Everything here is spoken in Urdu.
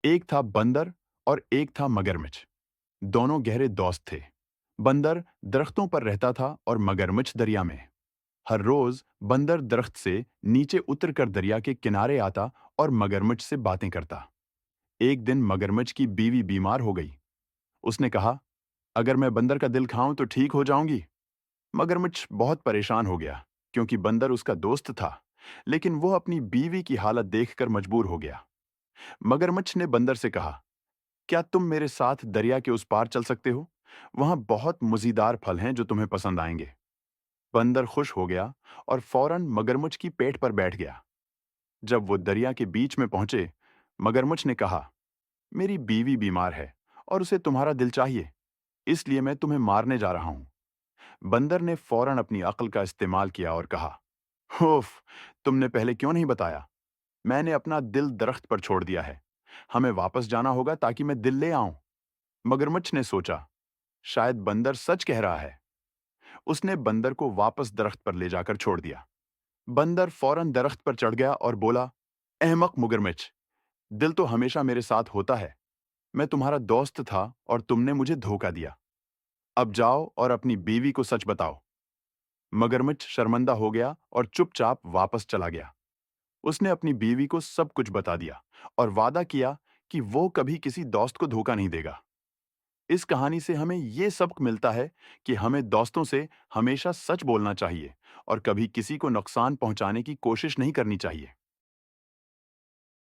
ایک تھا بندر اور ایک تھا مگرمچھ۔ دونوں گہرے دوست تھے۔ بندر درختوں پر رہتا تھا اور مگرمچھ دریا میں۔ ہر روز بندر درخت سے نیچے اتر کر دریا کے کنارے آتا اور مگرمچھ سے باتیں کرتا۔ ایک دن مگرمچھ کی بیوی بیمار ہو گئی۔ اس نے کہا، اگر میں بندر کا دل کھاؤں تو ٹھیک ہو جاؤں گی۔ مگرمچھ بہت پریشان ہو گیا کیونکہ بندر اس کا دوست تھا، لیکن وہ اپنی بیوی کی حالت دیکھ کر مجبور ہو گیا۔ مگرمچھ نے بندر سے کہا، کیا تم میرے ساتھ دریا کے اس پار چل سکتے ہو؟ وہاں بہت مزیدار پھل ہیں جو تمہیں پسند آئیں گے۔ بندر خوش ہو گیا اور فوراً مگرمچھ کی پیٹھ پر بیٹھ گیا۔ جب وہ دریا کے بیچ میں پہنچے، مگرمچھ نے کہا، میری بیوی بیمار ہے اور اسے تمہارا دل چاہیے، اس لیے میں تمہیں مارنے جا رہا ہوں۔ بندر نے فوراً اپنی عقل کا استعمال کیا اور کہا، اوف، تم نے پہلے کیوں نہیں بتایا؟ میں نے اپنا دل درخت پر چھوڑ دیا ہے۔ ہمیں واپس جانا ہوگا تاکہ میں دل لے آؤں۔ مگرمچھ نے سوچا، شاید بندر سچ کہہ رہا ہے۔ اس نے بندر کو واپس درخت پر لے جا کر چھوڑ دیا۔ بندر فوراً درخت پر چڑھ گیا اور بولا، احمق مگرمچھ، دل تو ہمیشہ میرے ساتھ ہوتا ہے۔ میں تمہارا دوست تھا اور تم نے مجھے دھوکا دیا۔ اب جاؤ اور اپنی بیوی کو سچ بتاؤ۔ مگرمچھ شرمندہ ہو گیا اور چپ چاپ واپس چلا گیا۔ اس نے اپنی بیوی کو سب کچھ بتا دیا اور وعدہ کیا کہ وہ کبھی کسی دوست کو دھوکا نہیں دے گا۔ اس کہانی سے ہمیں یہ سبق ملتا ہے کہ ہمیں دوستوں سے ہمیشہ سچ بولنا چاہیے اور کبھی کسی کو نقصان پہنچانے کی کوشش نہیں کرنی چاہیے۔